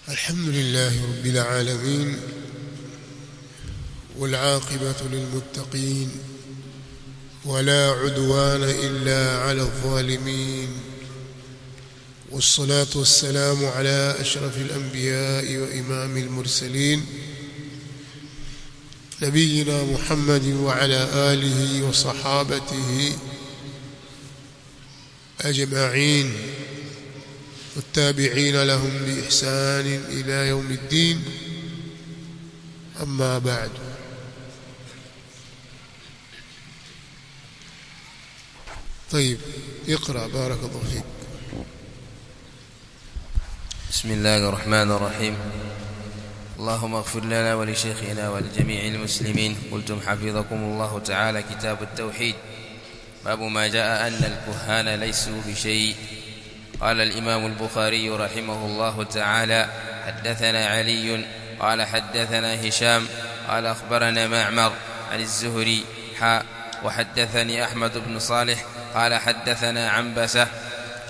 الحمد لله رب العالمين والعاقبة للمتقين ولا عدوان إلا على الظالمين والصلاة والسلام على أشرف الأنبياء وإمام المرسلين نبينا محمد وعلى آله وصحابته أجمعين والتابعين لهم بإحسان إلى يوم الدين أما بعد. طيب اقرأ بارك الله فيك. بسم الله الرحمن الرحيم. اللهم اغفر لنا ولشيخنا ولجميع المسلمين. قلتم حفظكم الله تعالى كتاب التوحيد، باب ما جاء أن الكهان ليسوا بشيء. قال الإمام البخاري رحمه الله تعالى: حدثنا علي قال حدثنا هشام قال أخبرنا معمر عن الزهري وحدثني أحمد بن صالح قال حدثنا عنبسة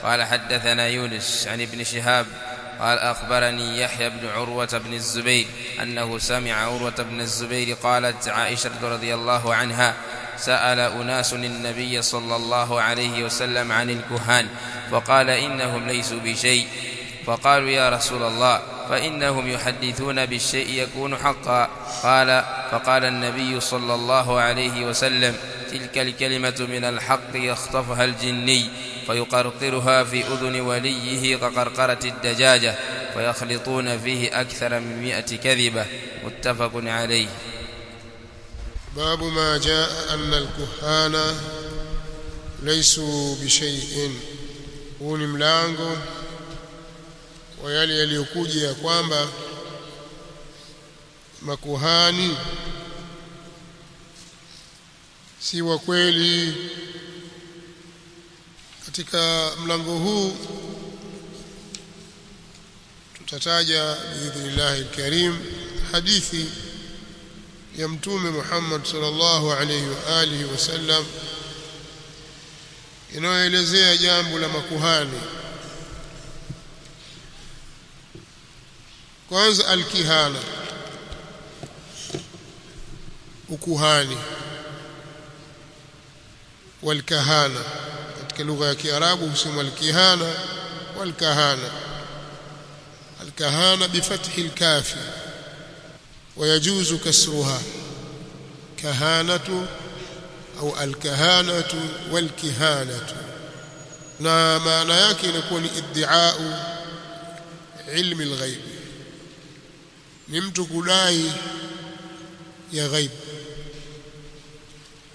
قال حدثنا يونس عن ابن شهاب قال أخبرني يحيى بن عروة بن الزبير أنه سمع عروة بن الزبير قالت عائشة رضي الله عنها: سأل أناس النبي صلى الله عليه وسلم عن الكهان فقال: إنهم ليسوا بشيء. فقالوا: يا رسول الله، فإنهم يحدثون بالشيء يكون حقا. فقال النبي صلى الله عليه وسلم: تلك الكلمة من الحق يخطفها الجني فيقرقرها في أذن وليه كقرقرة الدجاجة فيخلطون فيه أكثر من 100 كذبة. متفق عليه. باب ما جاء أن الكهان ليسوا بشيء. huu ni mlango wa yale yaliyokuja ya kwamba makuhani si wa kweli. Katika mlango huu tutataja biidhnillahi alkarim hadithi ya Mtume Muhammad sallallahu alayhi wa alihi wasallam inayoelezea jambo la makuhani. Kwanza alkihana, ukuhani, walkahana. Katika lugha ya Kiarabu husema alkihana walkahana. الكهانة بفتح الكاف ويجوز كسرها، كهانة أو الكهانة والكهانة. na maana yake inakuwa ni iddiau ilmi alghaib, ni mtu kudai ya ghaib,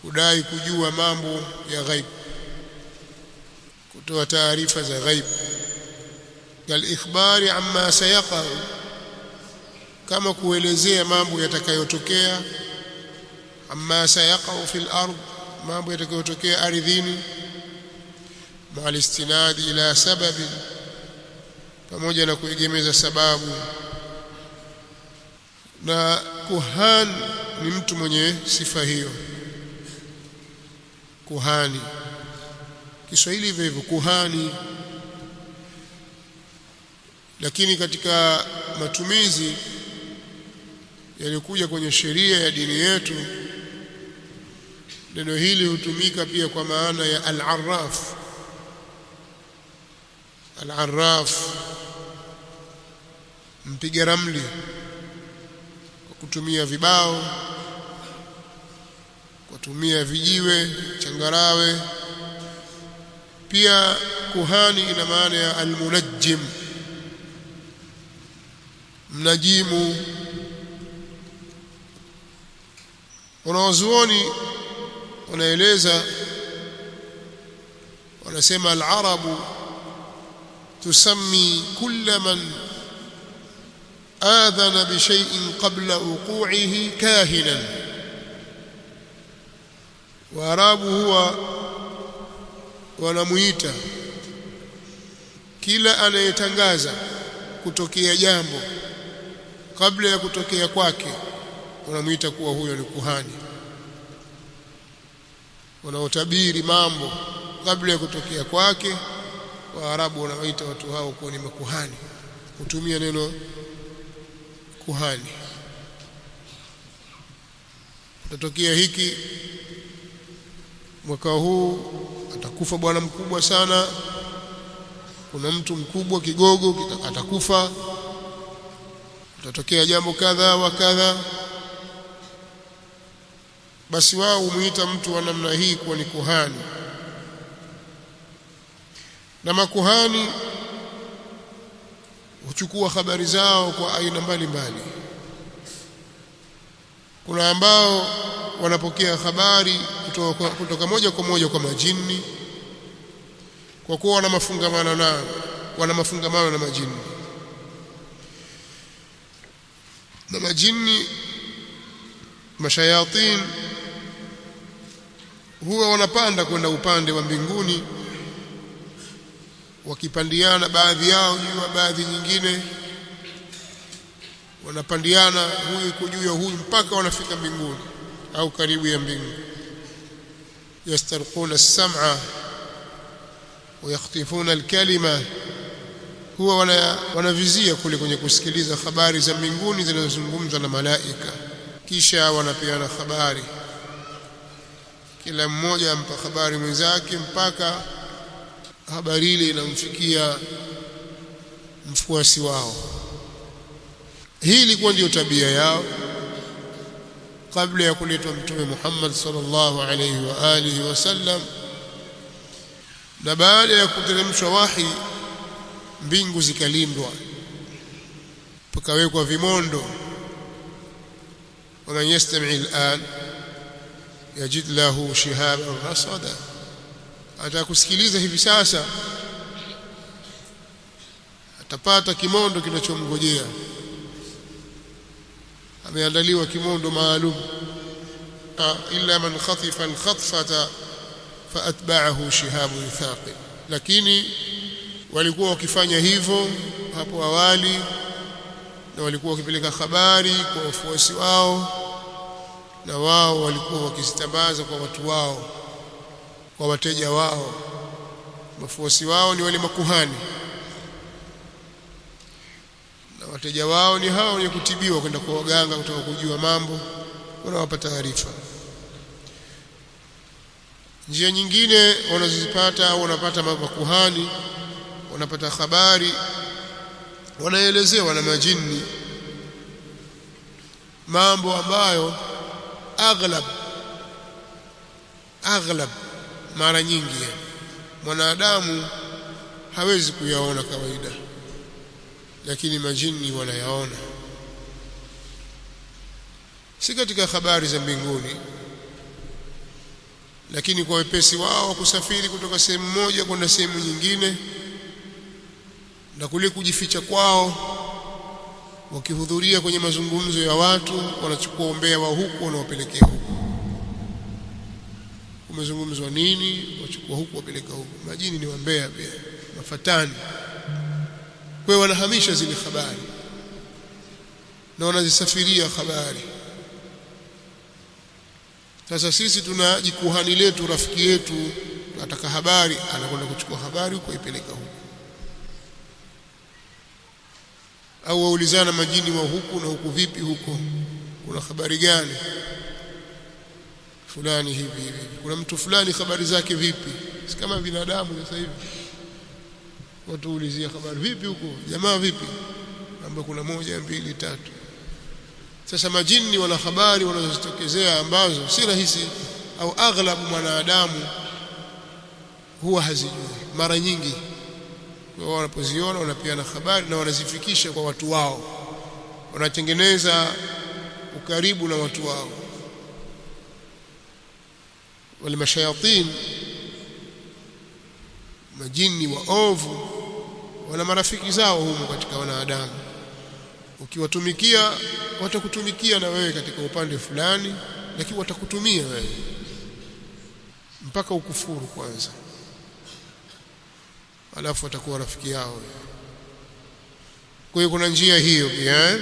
kudai kujua mambo ya ghaib, kutoa taarifa za ghaib. Kal-ikhbari amma sayaqa, kama kuelezea mambo yatakayotokea. Amma sayaqa fil ard, mambo yatakayotokea ardhini. Ma'al istinadi ila sababi, pamoja na kuegemeza sababu. Na kuhan ni mtu mwenye sifa hiyo, kuhani. Kiswahili hivyo kuhani, lakini katika matumizi yaliyokuja kwenye sheria ya dini yetu, neno hili hutumika pia kwa maana ya al-arraf. Al-arraf, mpiga ramli kwa kutumia vibao, kutumia vijiwe, changarawe. Pia kuhani ina maana ya al-munajjim, mnajimu. Wanazuoni wanaeleza, wanasema al-arabu tusammi kulla man adhana bi shay'in qabla wuqu'ihi kahinan. Waarabu huwa wanamuita kila anayetangaza kutokea jambo kabla ya kutokea kwake, wanamuita kuwa huyo ni kuhani. Wanaotabiri mambo kabla ya kutokea kwake, Waarabu wanawaita watu hao kuwa ni makuhani, kutumia neno kuhani. Tatokea hiki mwaka huu, atakufa bwana mkubwa sana, kuna mtu mkubwa kigogo atakufa, tatokea jambo kadha wa kadha, basi wao umuita mtu wa namna hii kuwa ni kuhani. Na makuhani huchukua habari zao kwa aina mbalimbali. Kuna ambao wanapokea habari kutoka moja kwa moja kwa majini, kwa kuwa wana mafungamano na majini. Na majini, mashayatin, huwa wanapanda kwenda upande wa mbinguni, wakipandiana baadhi yao juu ya baadhi nyingine, wanapandiana huyu iko juu ya huyu mpaka wanafika mbinguni au karibu ya mbingu. Yastarquna as-sam'a wa yakhtifuna al-kalima, huwa wanavizia kule kwenye kusikiliza habari za mbinguni zinazozungumzwa na malaika, kisha wanapeana habari, kila mmoja ampa habari mwenzake mpaka habari ile inamfikia mfuasi wao. Hii ilikuwa ndio tabia yao kabla ya kuletwa Mtume Muhammad sallallahu alayhi wa alihi wasallam. Na baada ya kuteremshwa wahi, mbingu zikalindwa, pakawekwa vimondo. Waman yastami' al'an yajid lahu shihaban rasada, atakusikiliza hivi sasa atapata kimondo kinachomngojea. Ameandaliwa kimondo maalum, illa man khatifa al-khatfata faatba'ahu shihabun thaqib. Lakini walikuwa wakifanya hivyo hapo awali, na walikuwa wakipeleka habari kwa wafuasi wao, na wao walikuwa wakizitambaza kwa watu wao, kwa wateja wao. Wafuasi wao ni wale makuhani, na wateja wao ni hao wenye kutibiwa kwenda kwa waganga kutaka kujua mambo, wanawapa taarifa. Njia nyingine wanazozipata au wanapata makuhani, wanapata habari, wanaelezewa na majini mambo ambayo aghlab mara nyingi mwanadamu hawezi kuyaona kawaida, lakini majini wanayaona. Si katika habari za mbinguni, lakini kwa wepesi wao kusafiri kutoka sehemu moja kwenda sehemu nyingine, na kule kujificha kwao, wakihudhuria kwenye mazungumzo ya watu, wanachukua umbea wa huku wanawapelekea huku. Umezungumzwa nini? Wachukua huku wapeleka huku. Majini ni wambea pia, mafatani. Kwa hiyo wanahamisha zile habari na wanazisafiria habari. Sasa sisi tuna jikuhani letu, rafiki yetu ataka habari, anakwenda kuchukua habari huko ipeleka huko. Au waulizana majini wa huku na huku, vipi huko, kuna habari gani fulani hivi, kuna mtu fulani habari zake vipi? Si kama binadamu sasa hivi watu ulizia habari, vipi huko jamaa, vipi, ambapo kuna 1 2 3. Sasa majini wana habari wanazozitokezea ambazo si rahisi au aghlabu mwanadamu huwa hazijui mara nyingi. Wao wanapoziona wanapeana habari na wanazifikisha kwa watu wao, wanatengeneza ukaribu na watu wao. Wale mashayatin, majini waovu, wana marafiki zao humo katika wanadamu. Ukiwatumikia watakutumikia na wewe katika upande fulani, lakini watakutumia wewe mpaka ukufuru kwanza, alafu watakuwa rafiki yao. Kwa hiyo kuna njia hiyo pia.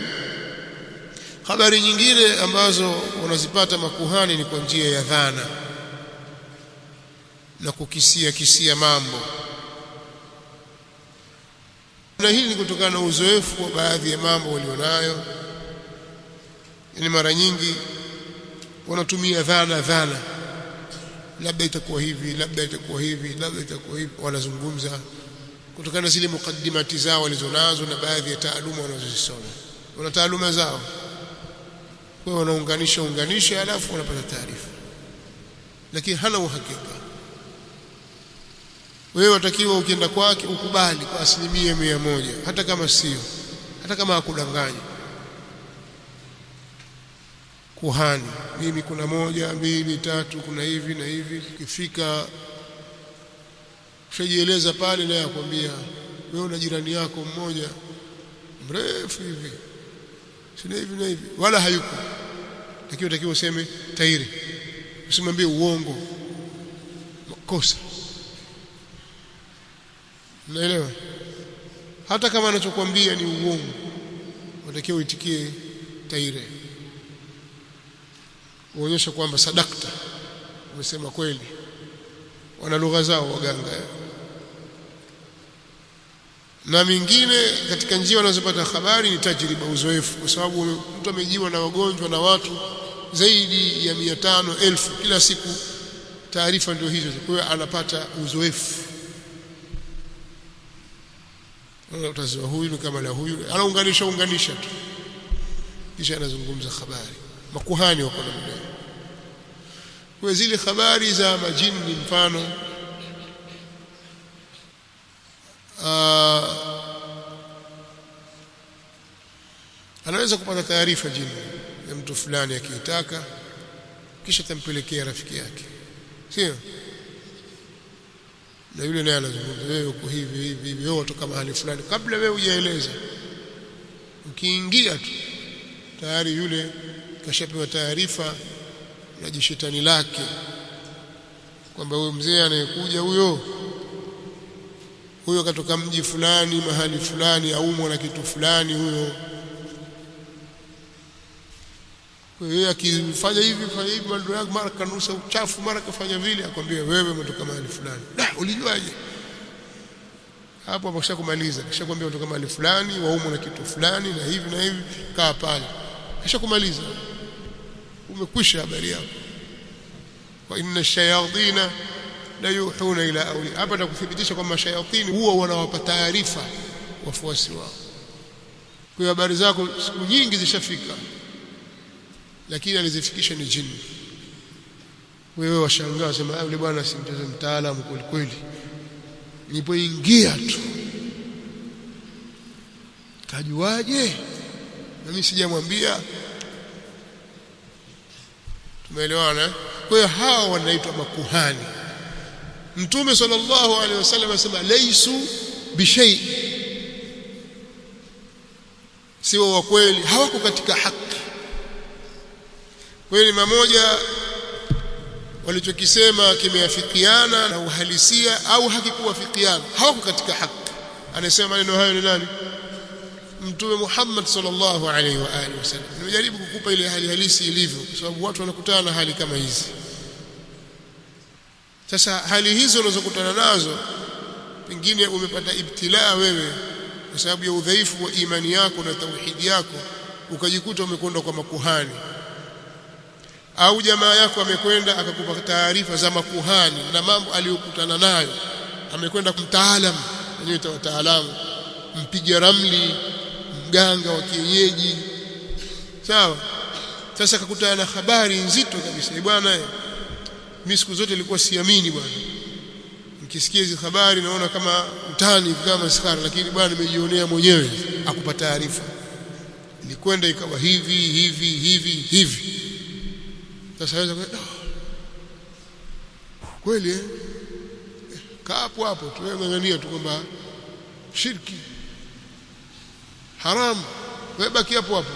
Habari nyingine ambazo wanazipata makuhani ni kwa njia ya dhana na kukisia mambo, na hili ni kutokana na uzoefu wa baadhi ya mambo walionayo yani mara nyingi wanatumia dhana labda itakuwa hivi, labda itakuwa hivi, labda itakuwa hivi, wanazungumza kutokana na zile mukaddimati zao walizonazo na baadhi ya taaluma wanazozisoma. Wana taaluma zao, kwa wanaunganisha alafu wanapata taarifa, lakini hana uhakika. Wewe watakiwa ukienda kwake ukubali kwa 100%, hata kama sio, hata kama hakudanganya. Kuhani, mimi kuna 1 2 3 kuna hivi na hivi. Ukifika ushajieleza pale, naye akwambia wewe una jirani yako mmoja mrefu hivi, sina hivi na hivi, wala hayuko, lakini utakiwa useme tairi, usimwambie uongo, makosa. Unaelewa? Hata kama anachokuambia ni uongo, unatakiwa uitikie tairi, uonyesha kwamba sadakta, umesema kweli. Wana lugha zao waganga. Na mingine katika njia wanazopata habari ni tajriba, uzoefu, kwa sababu mtu amejiwa na wagonjwa na watu zaidi ya 500,000 kila siku, taarifa ndio hizo. Kwa hiyo anapata uzoefu, utaziwa huyu ni kama la huyu, anaunganisha tu, kisha anazungumza habari. Makuhani wako namna hiyo. Kwa zile habari za majini, mfano anaweza kupata taarifa jini ya mtu fulani akitaka, kisha tampelekea rafiki yake, sio? Na yule naye anazungumza, wewe uko hivi, wewe kutoka mahali fulani, kabla wewe hujaeleza. Ukiingia tu tayari yule kashapewa taarifa na jishetani lake kwamba huyo mzee anayekuja huyo katoka mji fulani, mahali fulani, aumwa na kitu fulani huyo. Kwa hiyo akifanya hivi mambo yako, mara kanusa uchafu, mara kafanya vile, akwambia wewe umetoka mahali fulani. Ulijuaje? Hapo ameshakumaliza, kishakwambia umetoka mahali fulani, waumwa na kitu fulani na hivi na hivi, kaa pale. Kishakumaliza, umekwisha habari yako. Wa inna ash-shayatina la yuhuna ila awliya. Hapa nakuthibitisha kwamba shayatini huwa wanawapa taarifa wafuasi wao. Kwa habari zako siku nyingi zishafika, lakini alizifikisha ni jini. Wewe washangaa, sema yule bwana si mtaalamu kweli kweli, nilipoingia tu kajuaje na mimi sijamwambia. Tumeelewana? Kwa hiyo hao wanaitwa makuhani. Mtume sallallahu alaihi wasallam anasema laisu bishay, sio wa kweli, hawako katika haki. Kweli mmoja walichokisema kimeafikiana na uhalisia au hakikuwafikiana, hawako katika haki. Anasema maneno hayo ni nani? Mtume Muhammad sallallahu alaihi wa alihi wasallam. Nimejaribu kukupa ile hali halisi ilivyo, kwa sababu watu wanakutana na hali kama hizi. Sasa hali hizo unazokutana nazo, pengine umepata ibtilaa wewe kwa sababu ya udhaifu wa imani yako na tauhidi yako, ukajikuta umekwenda kwa makuhani, au jamaa yako amekwenda akakupa taarifa za makuhani na mambo aliyokutana nayo, amekwenda kumtaalamu, wenyewe wataalamu, mpiga ramli, mganga wa kienyeji, sawa. Sasa akakutana na habari nzito kabisa, bwana mimi siku zote nilikuwa siamini bwana, nikisikia hizo habari naona kama utani, kama sikara, lakini bwana nimejionea mwenyewe. Akupa taarifa, nilikwenda ikawa hivi. Sasa aweza kweli kaa hapo tu, wewe ngangania tu kwamba shirki haram, wewe baki hapo tu,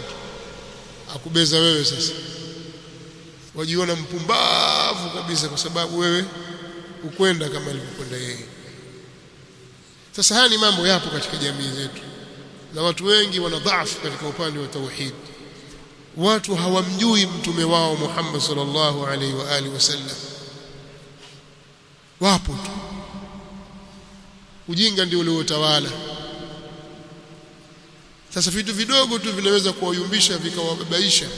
akubeza wewe. Sasa wajiona mpumbavu kabisa kwa sababu wewe ukwenda kama alivyokwenda yeye. Sasa haya ni mambo yapo katika jamii zetu, na watu wengi wana dhaifu katika upande wa tauhid. Watu hawamjui mtume wao Muhammad sallallahu alaihi wa alihi wasallam, wapo tu, ujinga ndio uliotawala. Sasa vitu vidogo tu vinaweza kuwayumbisha vikawababaisha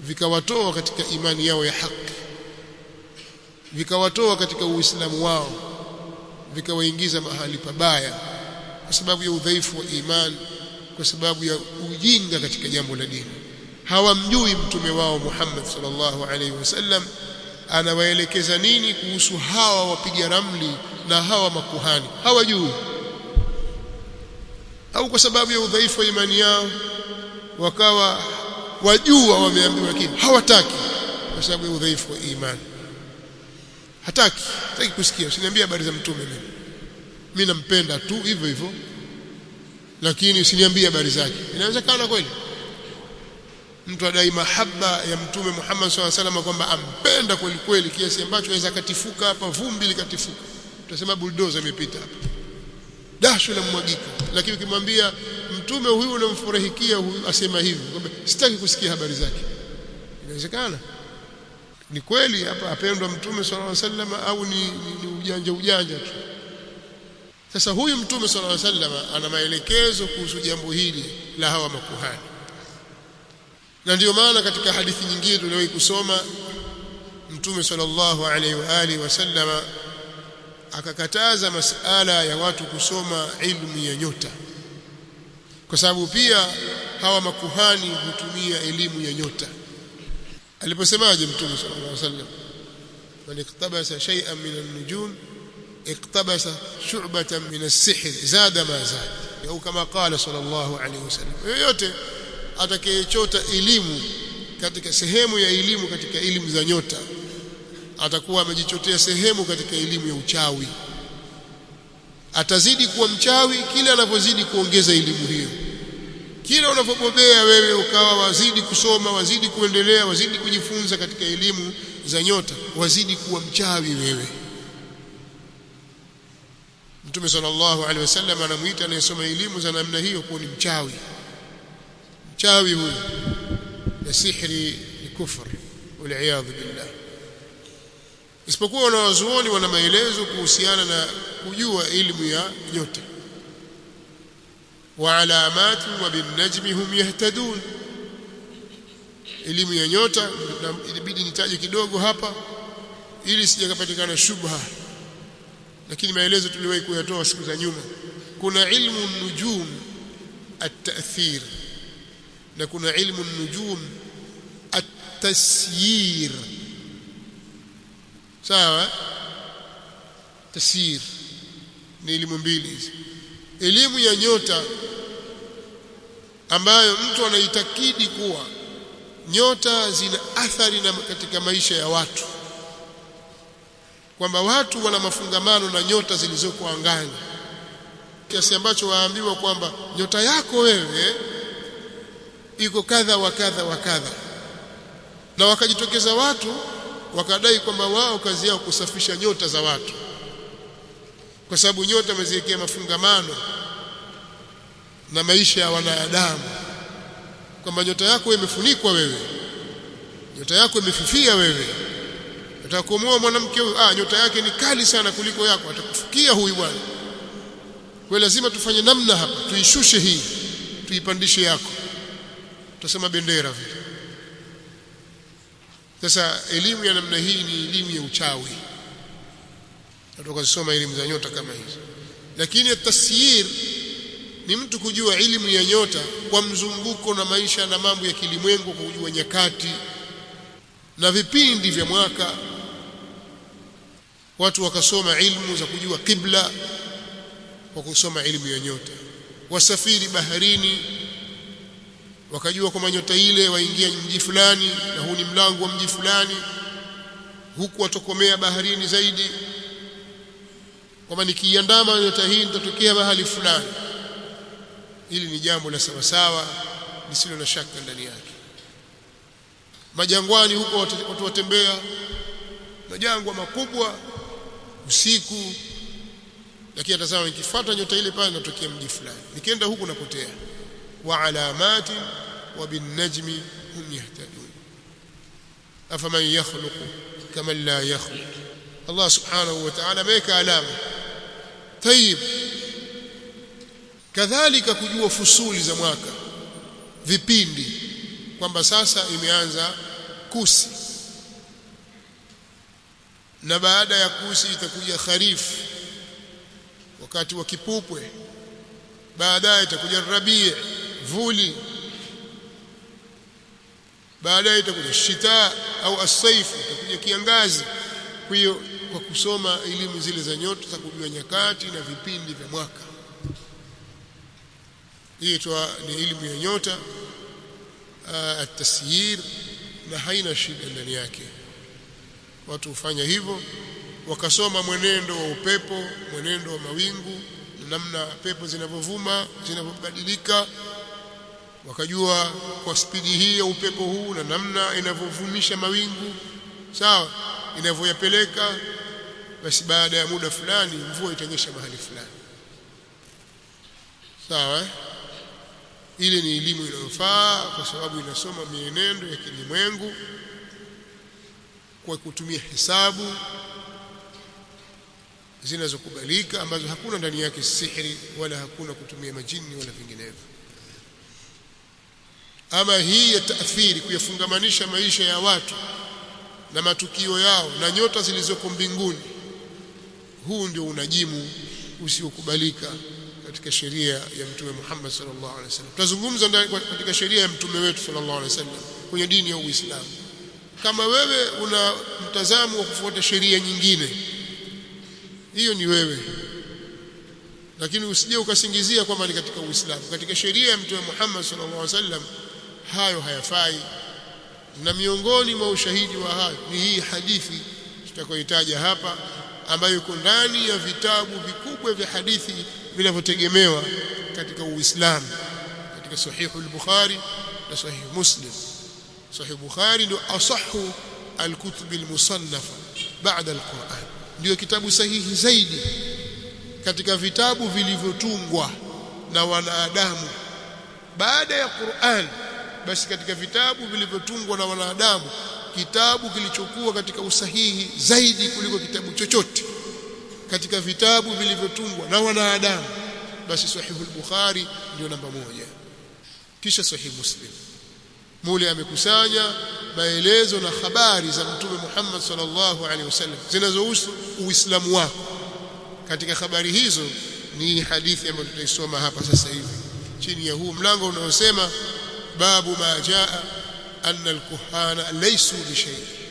vikawatoa katika imani yao ya haki, vikawatoa katika uislamu wao, vikawaingiza mahali pabaya kwa sababu ya udhaifu wa imani, kwa sababu ya ujinga katika jambo la dini. Hawamjui mtume wao Muhammad sallallahu alaihi wasallam anawaelekeza nini kuhusu hawa wapiga ramli na hawa makuhani, hawajui. Au kwa sababu ya udhaifu wa imani yao wakawa wajua wameambiwa, lakini hawataki kwa sababu ya udhaifu wa imani. Hataki kusikia. Usiniambie habari za mtume, mimi nampenda tu hivyo hivyo, lakini usiniambie habari zake. Inawezekana kweli mtu adai mahaba ya mtume Muhammad sallallahu alaihi wasallam kwamba ampenda kweli kweli kiasi ambacho aweza katifuka hapa, vumbi likatifuka, tutasema bulldozer imepita hapa, dasho la mwagika. Lakini ukimwambia mtume huyu unamfurahikia, huyu asema hivi kwamba sitaki kusikia habari zake, inawezekana ni kweli hapa apendwa mtume sallallahu alaihi wasallam au ni ujanja tu? Sasa huyu mtume sallallahu alaihi wasallam ana maelekezo kuhusu jambo hili la hawa makuhani, na ndio maana katika hadithi nyingine tuliwahi kusoma mtume sallallahu alaihi wa alihi wasallam akakataza masala ya watu kusoma ilmu ya nyota, kwa sababu pia hawa makuhani hutumia elimu ya nyota. Aliposemaje mtume sallallahu alaihi wasallam, man iktabasa shay'an min an-nujum iktabasa shu'batan min as-sihr zada ma zada, au kama qala sallallahu alaihi wasallam, yoyote atakayechota elimu katika sehemu ya elimu katika elimu za nyota atakuwa amejichotea sehemu katika elimu ya uchawi. Atazidi kuwa mchawi kila anavyozidi kuongeza elimu hiyo. Kila unapobobea wewe ukawa wazidi kusoma, wazidi kuendelea, wazidi kujifunza katika elimu za nyota, wazidi kuwa mchawi wewe. Mtume sallallahu alaihi wasallam anamuita anayesoma elimu za namna hiyo kuwa ni mchawi. Mchawi huyu na sihri ni kufur, wal-iyadhu billah. Isipokuwa wanawazuoni wana maelezo kuhusiana na kujua elimu ya nyota. Wa alamati wa bin najmi hum yahtadun, elimu ya nyota ilibidi nitaje kidogo hapa ili sijakapatikana shubha, lakini maelezo tuliwahi kuyatoa siku za nyuma. Kuna ilmu nujum at-ta'thir na kuna ilmu nujum at-tasyir. Sawa, tasyir ni elimu mbili hizi. Elimu ya nyota ambayo mtu anaitakidi kuwa nyota zina athari katika maisha ya watu, kwamba watu wana mafungamano na nyota zilizoko angani, kiasi ambacho waambiwa kwamba nyota yako wewe iko kadha wa kadha wa kadha, na wakajitokeza watu wakadai kwamba wao kazi yao kusafisha nyota za watu, kwa sababu nyota wameziwekea mafungamano na maisha ya wanadamu, kwamba nyota yako imefunikwa wewe, nyota yako imefifia wewe, utakomoa mwanamke huyu, nyota yake ni kali sana kuliko yako, atakufikia huyu bwana, kwa lazima tufanye namna hapa, tuishushe hii tuipandishe yako, tutasema bendera vile. Sasa elimu ya namna hii ni elimu ya uchawi, natoka kusoma elimu za nyota kama hizo. Lakini at-tasyir ni mtu kujua elimu ya nyota kwa mzunguko na maisha na mambo ya kilimwengu, kwa kujua nyakati na vipindi vya mwaka. Watu wakasoma ilmu za kujua kibla kwa kusoma elimu ya nyota. Wasafiri baharini wakajua kwa nyota ile waingia mji fulani na huu ni mlango wa mji fulani, huku watokomea baharini zaidi, kwamba nikiandama nyota hii nitatokea mahali fulani. Hili ni jambo la sawa sawa lisilo na shaka ndani yake. Majangwani huko watu watembea, majangwa makubwa usiku, lakini atazama nikifuata nyota ile pale natokea mji fulani, nikienda huku napotea. Wa alamati wa bin najmi hum yahtadun afaman yakhluqu kama la yakhluq. Allah subhanahu wa ta'ala ameweka alama. Tayib, kadhalika kujua fusuli za mwaka, vipindi, kwamba sasa imeanza kusi, na baada ya kusi itakuja kharif, wakati wa kipupwe, baadaye itakuja rabi', vuli, baadaye itakuja shita au as-saif, itakuja kiangazi. Kwa hiyo kwa kusoma elimu zile za nyota za kujua nyakati na vipindi vya mwaka, hii ni elimu ya nyota at-tasyir, na haina shida ndani yake. Watu hufanya hivyo, wakasoma mwenendo wa upepo, mwenendo wa mawingu, na namna pepo zinavyovuma, zinavyobadilika, wakajua kwa spidi hii ya upepo huu na namna inavyovumisha mawingu, sawa, inavyoyapeleka, basi baada ya muda fulani mvua itanyesha mahali fulani, sawa. Ile ni elimu inayofaa kwa sababu inasoma mienendo ya kilimwengu kwa kutumia hesabu zinazokubalika, ambazo hakuna ndani yake sihiri wala hakuna kutumia majini wala vinginevyo. Ama hii ya taathiri, kuyafungamanisha maisha ya watu na matukio yao na nyota zilizoko mbinguni, huu ndio unajimu usiokubalika katika sheria ya Mtume Muhammad sallallahu alaihi wasallam. Tutazungumza katika sheria ya mtume wetu sallallahu alaihi wasallam kwenye dini ya Uislamu. Kama wewe una mtazamo wa kufuata sheria nyingine, hiyo ni wewe, lakini usije ukasingizia kwamba ni katika Uislamu. Katika sheria ya Mtume Muhammad sallallahu alaihi wasallam hayo hayafai, na miongoni mwa ushahidi wa hayo ni hii hadithi tutakayoitaja hapa, ambayo iko ndani ya vitabu vikubwa vya hadithi vinavyotegemewa katika Uislamu, katika Sahih al-Bukhari na Sahih Muslim. Sahih Bukhari ndio asahhu al-kutub al-musannafa baada al-Qur'an, ndio kitabu sahihi zaidi katika vitabu vilivyotungwa na wanadamu baada ya Qur'an. Basi katika vitabu vilivyotungwa na wanadamu, kitabu kilichokuwa katika usahihi zaidi kuliko kitabu chochote katika vitabu vilivyotungwa na wanadamu, basi Sahih al-Bukhari ndio namba moja, kisha Sahih Muslim. Mule amekusanya maelezo na habari za Mtume Muhammad sallallahu alaihi wasallam zinazohusu Uislamu wako. Katika habari hizo ni hadithi ambayo tutaisoma hapa sasa hivi chini ya huu mlango unaosema babu ma jaa anna al-kuhana laysu bi shay'.